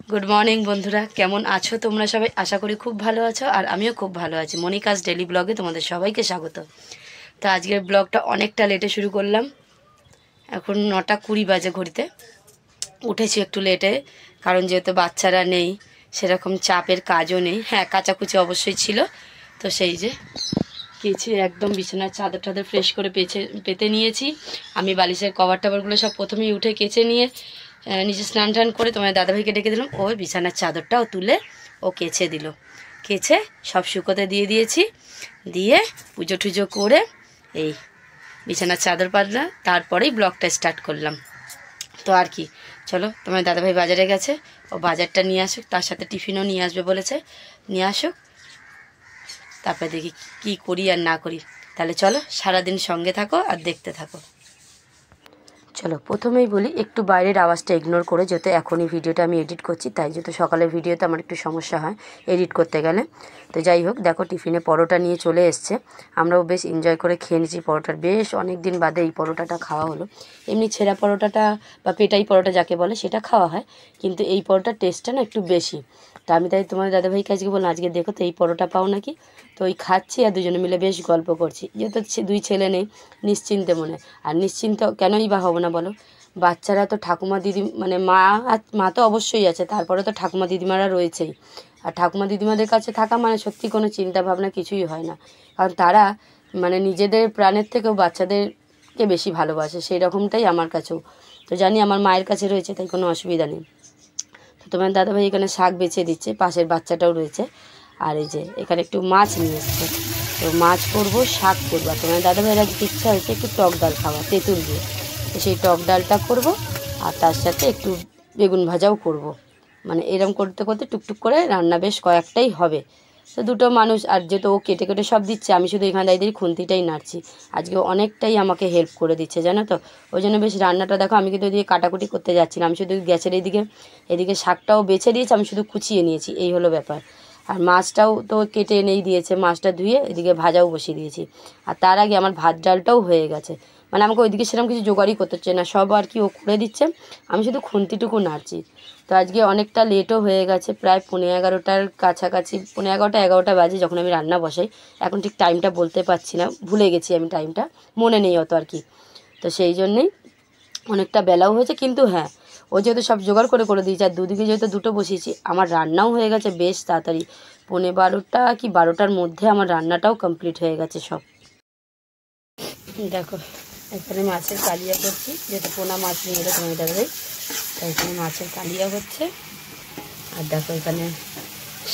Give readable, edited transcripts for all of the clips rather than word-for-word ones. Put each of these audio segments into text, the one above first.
Good morning বন্ধুরা, কেমন আছো তোমরা সবাই? আশা করি খুব ভালো আছো, আর আমিও খুব ভালো আছি। মনিকাস ডেলি ব্লগে তোমাদের সবাইকে স্বাগত। তো আজকের ব্লগটা অনেকটা লেটে শুরু করলাম। এখন 9:20 বাজে ঘড়িতে। উঠেছি একটু লেটে, কারণ যেহেতু বাচ্চারা নেই, সেরকম চাপের কাজও নেই। হ্যাঁ, কাচাকুচি অবশ্যই ছিল। তো সেই যে কেচে একদম বিছানার চাদর টাদর ফ্রেশ করে পেতে নিয়েছি। আমি বালিশের কভার টাভারগুলো সব প্রথমেই উঠে কেচে নিয়ে নিজে স্নান টান করে তোমার দাদাভাইকে ডেকে দিলাম। ওই বিছানার চাদরটাও তুলে ও কেচে দিল। কেচে সব শুকোতে দিয়ে দিয়েছি। দিয়ে পুজো টুজো করে এই বিছানার চাদর পাতলাম, তারপরেই ব্লগটা স্টার্ট করলাম। তো আর কি, চলো, তোমার দাদাভাই বাজারে গেছে, ও বাজারটা নিয়ে আসুক, তার সাথে টিফিনও নিয়ে আসবে বলেছে, নিয়ে আসুক। তারপরে দেখি কি করি আর না করি। তাহলে চলো, সারাদিন সঙ্গে থাকো আর দেখতে থাকো। চলো, প্রথমেই বলি, একটু বাইরের আওয়াজটা ইগনোর করে, যেহেতু এখনই ভিডিওটা আমি এডিট করছি, তাই যেহেতু সকালের ভিডিওতে আমার একটু সমস্যা হয় এডিট করতে গেলে। তো যাই হোক, দেখো টিফিনে পরোটা নিয়ে চলে এসছে। আমরাও বেশ এনজয় করে খেয়ে নিয়েছি পরোটার। বেশ অনেক দিন বাদে এই পরোটাটা খাওয়া হলো। এমনি ছেঁড়া পরোটাটা বা পেটাই পরোটা যাকে বলে সেটা খাওয়া হয়, কিন্তু এই পরোটার টেস্টটা না একটু বেশি। তো আমি তাই তোমার দাদাভাইকে আজকে বললাম, আজকে দেখো তো এই পরোটা পাও নাকি। তো ওই খাচ্ছি আর দুজনে মিলে বেশ গল্প করছি। যেহেতু দুই ছেলে নেই, নিশ্চিন্তে মনে। আর নিশ্চিন্ত কেনই বা হবো না বলো, বাচ্চারা তো ঠাকুমা দিদি মানে মা তো অবশ্যই আছে, তারপরে তো ঠাকুমা দিদিমারা রয়েছেই। আর ঠাকুমা দিদিমাদের কাছে থাকা মানে সত্যি কোনো চিন্তা ভাবনা কিছুই হয় না, কারণ তারা মানে নিজেদের প্রাণের থেকেও বাচ্চাদেরকে বেশি ভালোবাসে। সেই রকমটাই আমার কাছেও। তো জানি আমার মায়ের কাছে রয়েছে, তাই কোনো অসুবিধা নেই। তো তোমার দাদাভাই এখানে শাক বেছে দিচ্ছে, পাশের বাচ্চাটাও রয়েছে। আর এই যে এখানে একটু মাছ নিয়ে এসছে, তো মাছ করবো, শাক করবো। আর তোমার দাদাভাইয়ের আজকে ইচ্ছা হয়েছে একটু টক ডাল খাওয়া, তেঁতুল দিয়ে। তো সেই টক ডালটা করব, আর তার সাথে একটু বেগুন ভাজাও করব। মানে এরম করতে করতে টুকটুক করে রান্না বেশ কয়েকটাই হবে। তো দুটো মানুষ, আর যেহেতু ও কেটে কেটে সব দিচ্ছে, আমি শুধু এখানে দাঁড়িয়ে খুন্তিটাই নাড়ছি। আজকে অনেকটাই আমাকে হেল্প করে দিচ্ছে, জানো তো। ওই জন্য বেশ রান্নাটা দেখো, আমি কিন্তু এদিকে কাটাকুটি করতে যাচ্ছি না, আমি শুধু গ্যাসের এদিকে শাকটাও বেছে দিয়েছি, আমি শুধু কুচিয়ে নিয়েছি, এই হলো ব্যাপার। আর মাছটাও তো কেটে এনেই দিয়েছে, মাছটা ধুয়ে এদিকে ভাজাও বসিয়ে দিয়েছি। আর তার আগে আমার ভাত ডালটাও হয়ে গেছে। মানে আমাকে ওইদিকে সেরকম কিছু জোগাড়ই করতে হচ্ছে না, সব আর কি ও করে দিচ্ছে, আমি শুধু খুন্তিটুকু নাড়ছি। তো আজকে অনেকটা লেটও হয়ে গেছে, প্রায় 11:30টার কাছাকাছি, 11:30 11টা বাজে যখন আমি রান্না বসাই। এখন ঠিক টাইমটা বলতে পারছি না, ভুলে গেছি আমি টাইমটা, মনে নেই অত আর কি। তো সেই জন্যেই অনেকটা বেলাও হয়েছে, কিন্তু হ্যাঁ, ও যেহেতু সব জোগাড় করে করে দিয়েছে, আর দুদিকে যেহেতু দুটো বসিয়েছি, আমার রান্নাও হয়ে গেছে বেশ তাড়াতাড়ি। 12:15 কি 12টার মধ্যে আমার রান্নাটাও কমপ্লিট হয়ে গেছে সব। দেখো, এখানে মাছের কালিয়া করছি, যেহেতু পোনা মাছ নিয়ে এলো তোমার দাদাভাই, তাই এখানে মাছের কালিয়া হচ্ছে। আর দেখো এখানে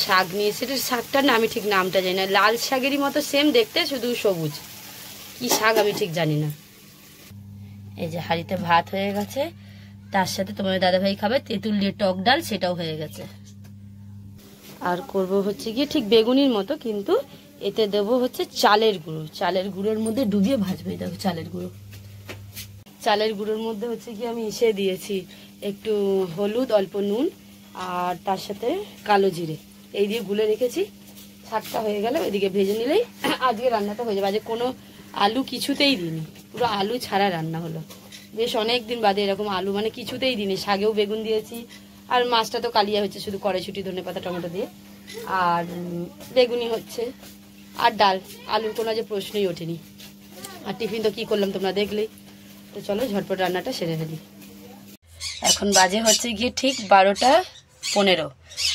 শাক নিয়েছি, এটা শাকটার না আমি ঠিক নামটা জানি না, লাল শাকেরই মতো সেম দেখতে, শুধু সবুজ। কি শাক আমি ঠিক জানি না। এই যে হাঁড়িতে ভাত হয়ে গেছে, তার সাথে তোমার দাদাভাই খাবে তেঁতুল দিয়ে টক ডাল, সেটাও হয়ে গেছে। আর করব হচ্ছে গিয়ে ঠিক বেগুনির মতো, কিন্তু এতে দেবো হচ্ছে চালের গুঁড়ো। চালের গুঁড়োর মধ্যে ডুবিয়ে ভাজবে। দেখো চালের গুঁড়োর মধ্যে হচ্ছে গিয়ে আমি দিয়েছি একটু হলুদ, অল্প নুন, আর তার সাথে কালো জিরে, এই দিয়ে গুলে রেখেছি। শাকটা হয়ে গেলে ওইদিকে ভেজে নিলেই আজকে রান্নাটা হয়ে যাবে। আজকে কোনো আলু কিছুতেই দিইনি, পুরো আলু ছাড়া রান্না হলো। বেশ অনেক দিন বাদে এরকম আলু মানে কিছুতেই দিইনি। শাকেও বেগুন দিয়েছি, আর মাছটা তো কালিয়া হচ্ছে শুধু কড়াইশুঁটি, ধনেপাতা, টমেটো দিয়ে, আর বেগুনি হচ্ছে, আর ডাল। আলুর কোনো যে প্রশ্নই ওঠেনি। আর টিফিন তো কী করলাম তোমরা দেখলেই। তো চলো ঝটপট রান্নাটা সেরে ফেলি। এখন বাজে হচ্ছে গিয়ে ঠিক 12:15,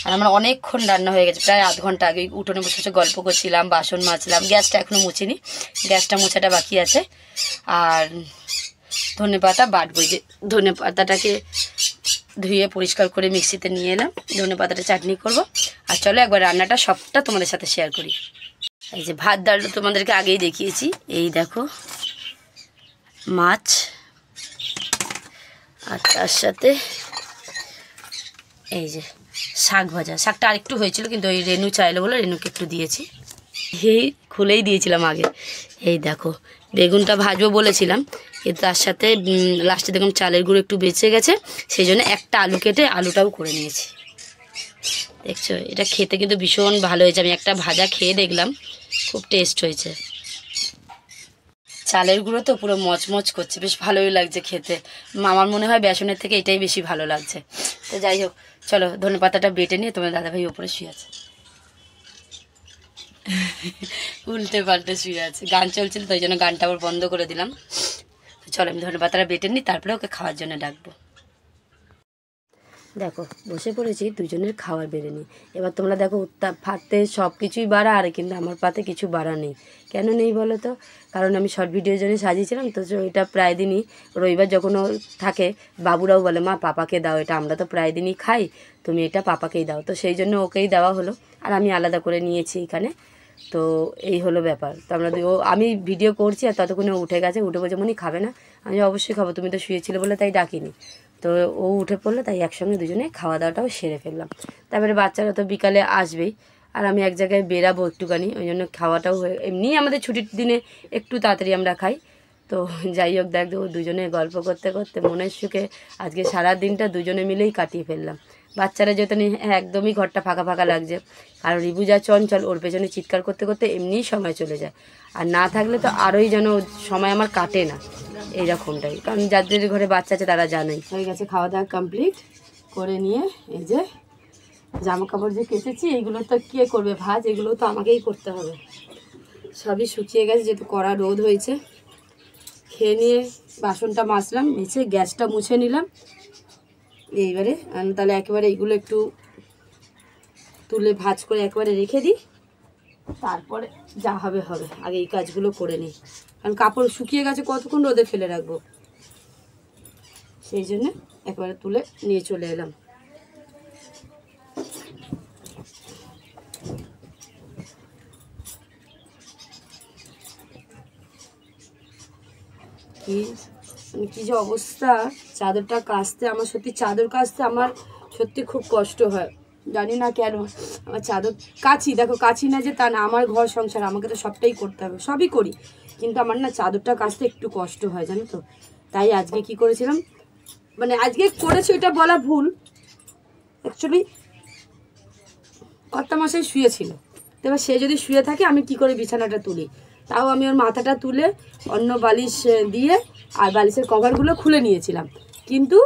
আর আমার অনেকক্ষণ রান্না হয়ে গেছে, প্রায় আধ ঘন্টা আগে উঠোনে বসে বসে গল্প করছিলাম, বাসন মাজলাম, গ্যাসটা এখনও মুছিনি, গ্যাসটা মোছাটা বাকি আছে। আর ধনেপাতা বাটবো, যে ধনেপাতাটাকে ধুয়ে পরিষ্কার করে মিক্সিতে নিয়ে এলাম, ধনেপাতাটা চাটনি করব। আর চলো একবার রান্নাটা সবটা তোমাদের সাথে শেয়ার করি। এই যে ভাত ডাল তোমাদেরকে আগেই দেখিয়েছি, এই দেখো মাছ, আর তার সাথে এই যে শাক ভাজা। শাকটা আরেকটু হয়েছিল, কিন্তু ওই রেনু চাইলো বলে রেনুকে একটু দিয়েছি, এই খুলেই দিয়েছিলাম আগে। এই দেখো বেগুনটা ভাজবো বলেছিলাম, কিন্তু তার সাথে লাস্টে দেখুন চালের গুঁড়ো একটু বেঁচে গেছে, সেই জন্য একটা আলু কেটে আলুটাও করে নিয়েছি। দেখছো, এটা খেতে কিন্তু ভীষণ ভালো হয়েছে। আমি একটা ভাজা খেয়ে দেখলাম, খুব টেস্ট হয়েছে। চালের গুঁড়ো তো পুরো মচমচ করছে, বেশ ভালোই লাগছে খেতে। আমার মনে হয় বেসনের থেকে এটাই বেশি ভালো লাগছে। তো যাই হোক, চলো ধনে পাতাটা বেটে নিয়ে তোমার দাদাভাই ওপরে শুয়ে আছে, উল্টে পাল্টে শুয়ে আছে। গান চলছিল তো ওই জন্য গানটা আবার বন্ধ করে দিলাম। চলো আমি ধনে পাতাটা বেটে নিই, তারপরে ওকে খাওয়ার জন্য ডাকবো। দেখো বসে পড়েছি দুজনের খাওয়ার বেড়ে নিই। এবার তোমরা দেখো পাতে সব কিছুই বাড়া, আর কিন্তু আমার পাতে কিছু বাড়া নেই। কেন নেই বলো তো? কারণ আমি শর্ট ভিডিওর জন্য সাজিয়েছিলাম তো, এটা প্রায় দিনই রবিবার যখন ও থাকে বাবুরাও বলে মা পাপাকে দাও এটা, আমরা তো প্রায় দিনই খাই, তুমি এটা পাপাকেই দাও। তো সেই জন্য ওকেই দেওয়া হলো, আর আমি আলাদা করে নিয়েছি এখানে। তো এই হলো ব্যাপার। তো আমি ভিডিও করছি আর ততক্ষণে উঠে গেছে, উঠে বলছে মনি খাবে না? আমি অবশ্যই খাবো, তুমি তো শুয়েছিলে বলে তাই ডাকিনি। তো ও উঠে পড়লো, তাই একসঙ্গে দুজনে খাওয়া দাওয়াটাও সেরে ফেললাম। তারপরে বাচ্চারা তো বিকালে আসবেই, আর আমি এক জায়গায় বেরাবো একটুখানি, ওই জন্য খাওয়াটাও এমনি আমাদের ছুটির দিনে একটু তাড়াতাড়ি আমরা খাই। তো যাই হোক দেখো দুজনে গল্প করতে করতে মনের সুখে আজকে সারা দিনটা দুজনে মিলেই কাটিয়ে ফেললাম। বাচ্চারা যেহেতু একদমই ঘরটা ফাঁকা ফাঁকা লাগছে, কারণ রিবু যা চঞ্চল, ওর পেছনে চিৎকার করতে করতে এমনিই সময় চলে যায়, আর না থাকলে তো আরোই যেন সময় আমার কাটে না এইরকমটাই। কারণ যাদের ঘরে বাচ্চা আছে তারা জানেই। হয়ে গেছে খাওয়া দাওয়া কমপ্লিট করে নিয়ে এই যে জামা কাপড় যে কেচেছি এইগুলো তো কে করবে ভাঁজ, এগুলো তো আমাকেই করতে হবে। সবই শুকিয়ে গেছে যেহেতু কড়া রোদ হয়েছে। খেয়ে নিয়ে বাসনটা মাজলাম, মেছে গ্যাসটা মুছে নিলাম। এইবারে আমি তাহলে একেবারে এইগুলো একটু তুলে ভাঁজ করে একবারে রেখে দিই, তারপরে যা হবে হবে। আগে এই কাজগুলো করে নিই, কারণ কাপড় শুকিয়ে গেছে, কতক্ষণ রোদে ফেলে রাখবো, সেই জন্য একবারে তুলে নিয়ে চলে এলাম। কি যে অবস্থা, চাদরটা কাচতে আমার সত্যি, চাদর কাচতে আমার সত্যি খুব কষ্ট হয়, জানি না কেন। আমার চাদর কাচি, দেখো কাচি না যে তা না, আমার ঘর সংসার, আমাকে তো সবটাই করতে হবে, সবই করি, কিন্তু আমার না চাদরটা কাচতে একটু কষ্ট হয় জানো তো। তাই আজকে কি করেছিলাম, মানে আজকে করেছি ওইটা বলা ভুল, অ্যাকচুয়ালি কর্তামশাই শুয়েছিল, তো এবার সে যদি শুয়ে থাকে আমি কি করে বিছানাটা তুলি, তাও আমি ওর মাথাটা তুলে অন্য বালিশ দিয়ে আর বালিশের কভারগুলো খুলে নিয়েছিলাম, কিন্তু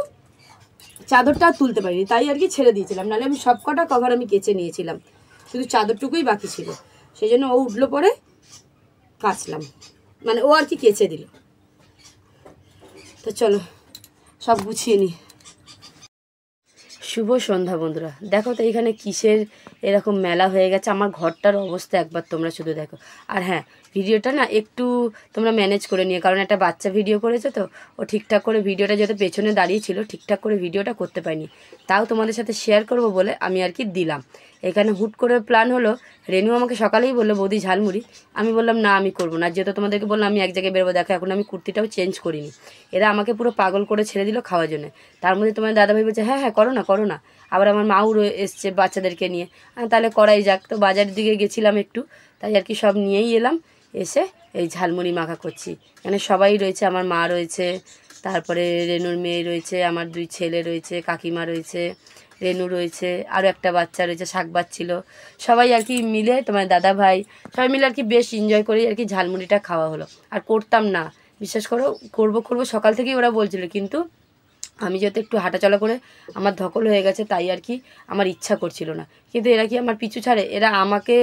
চাদরটা তুলতে পারিনি, তাই আর কি ছেড়ে দিয়েছিলাম। নাহলে আমি সব কটা কভার আমি কেচে নিয়েছিলাম, শুধু চাদরটুকুই বাকি ছিল। সেই জন্য ও উঠলো পরে কাচলাম, মানে ও আর কি কেচে দিল। তো চলো সব গুছিয়ে নিই। শুভ সন্ধ্যা বন্ধুরা। দেখো তো এখানে কিসের এরকম মেলা হয়ে গেছে, আমার ঘরটার অবস্থা একবার তোমরা শুধু দেখো। আর হ্যাঁ, ভিডিওটা না একটু তোমরা ম্যানেজ করে নিও, কারণ একটা বাচ্চা ভিডিও করেছে তো, ও ঠিকঠাক করে ভিডিওটা যেহেতু পেছনে দাঁড়িয়েছিল ঠিকঠাক করে ভিডিওটা করতে পারিনি, তাও তোমাদের সাথে শেয়ার করব বলে আমি আর কি দিলাম। এখানে হুট করে প্ল্যান হলো, রেনু আমাকে সকালেই বললো বৌদি ঝালমুড়ি, আমি বললাম না আমি করবো না, যেহেতু তোমাদেরকে বললাম আমি এক জায়গায় বেরোবো। দেখো এখন আমি কুর্তিটাও চেঞ্জ করিনি, এরা আমাকে পুরো পাগল করে ছেড়ে দিল খাওয়ার জন্য। তার মধ্যে তোমার দাদাভাই বলছে হ্যাঁ হ্যাঁ করো না করো না, আবার আমার মাও এসছে বাচ্চাদেরকে নিয়ে, তাহলে করাই যাক। তো বাজারের দিকে গেছিলাম একটু, তাই আর কি সব নিয়েই এলাম, এসে এই ঝালমুড়ি মাখা করছি। এখানে সবাই রয়েছে, আমার মা রয়েছে, তারপরে রেনুর মেয়ে রয়েছে, আমার 2 ছেলে রয়েছে, কাকিমা রয়েছে, রেনু রয়েছে, আরও একটা বাচ্চা রয়েছে শাক বাচ্ছিল, সবাই আর কি মিলে তোমার দাদা ভাই সবাই মিলে আর কি বেশ এনজয় করেই আর কি ঝালমুড়িটা খাওয়া হলো। আর করতাম না, বিশ্বাস করো, করবো সকাল থেকেই ওরা বলছিল, কিন্তু আমি যেহেতু একটু হাঁটাচলা করে আমার ধকল হয়ে গেছে, তাই আর কি আমার ইচ্ছা করছিল না। কিন্তু এরা কি আমার পিছু ছাড়ে, এরা আমাকে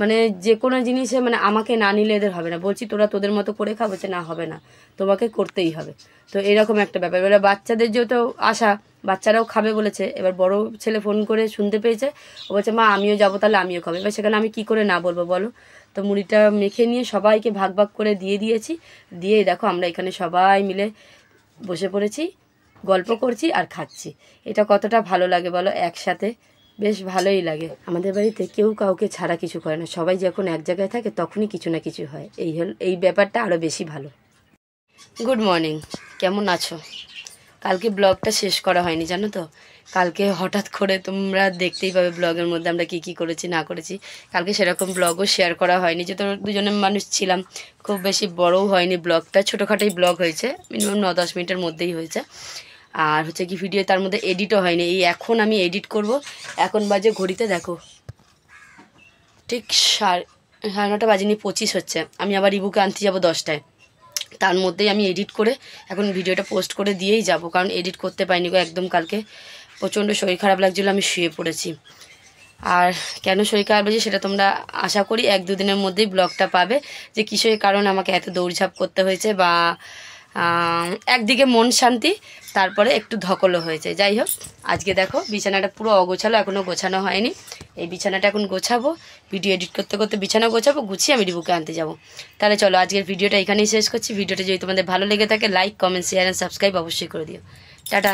মানে যে কোনো জিনিসে মানে আমাকে না নিলে এদের হবে না। বলছি তোরা তোদের মতো করে খা, বলছে না হবে না, তোমাকে করতেই হবে। তো এরকম একটা ব্যাপার। এবার বাচ্চাদের যেহেতু আশা, বাচ্চারাও খাবে বলেছে, এবার বড় ছেলে ফোন করে শুনতে পেয়েছে, ও বলছে মা আমিও যাবো, তাহলে আমিও খাবো। এবার সেখানে আমি কি করে না বলবো বলো। তো মুড়িটা মেখে নিয়ে সবাইকে ভাগ ভাগ করে দিয়ে দিয়েছি, দিয়ে দেখো আমরা এখানে সবাই মিলে বসে পড়েছি, গল্প করছি আর খাচ্ছি। এটা কতটা ভালো লাগে বলো, একসাথে বেশ ভালোই লাগে। আমাদের বাড়িতে কেউ কাউকে ছাড়া কিছু করে না, সবাই যখন এক জায়গায় থাকে তখনই কিছু না কিছু হয়, এই ব্যাপারটা আরও বেশি ভালো। গুড মর্নিং, কেমন আছো? কালকে ব্লগটা শেষ করা হয়নি জানো তো, কালকে হঠাৎ করে তোমরা দেখতেই পাবে ব্লগের মধ্যে আমরা কি করেছি না করেছি। কালকে সেরকম ব্লগও শেয়ার করা হয়নি, যেহেতু দুজনের মানুষ ছিলাম, খুব বেশি বড়ও হয়নি ব্লগটা, ছোটোখাটোই ব্লগ হয়েছে, মিনিমাম 9-10 মিনিটের মধ্যেই হয়েছে। আর হচ্ছে কি ভিডিও তার মধ্যে এডিটও হয়নি, এই এখন আমি এডিট করব। এখন বাজে ঘড়িতে দেখো ঠিক 9:30 বাজেনি 25 হচ্ছে, আমি আবার রিবুকে আনতে যাবো 10টায়, তার মধ্যেই আমি এডিট করে এখন ভিডিওটা পোস্ট করে দিয়েই যাব, কারণ এডিট করতে পারিনি গো একদম। কালকে প্রচণ্ড শরীর খারাপ লাগছিলো, আমি শুয়ে পড়েছি। আর কেন শরীর খারাপ লাগছে সেটা তোমরা আশা করি 1-2 দিনের মধ্যেই ব্লগটা পাবে, যে কিসের কারণে আমাকে এত দৌড়ঝাঁপ করতে হয়েছে, বা একদিকে মন শান্তি, তারপরে একটু ধকলও হয়েছে। যাই হোক, আজকে দেখো বিছানাটা পুরো অগোছালো, এখনও গোছানো হয়নি। এই বিছানাটা এখন গোছাবো, ভিডিও এডিট করতে করতে বিছানা গোছাবো, গুছিয়ে আমি রিবুকে আনতে যাবো। তাহলে চলো আজকের ভিডিওটা এখানেই শেষ করছি। ভিডিওটা যদি তোমাদের ভালো লেগে থাকে like, comment, share and subscribe অবশ্যই করে দিও। টাটা।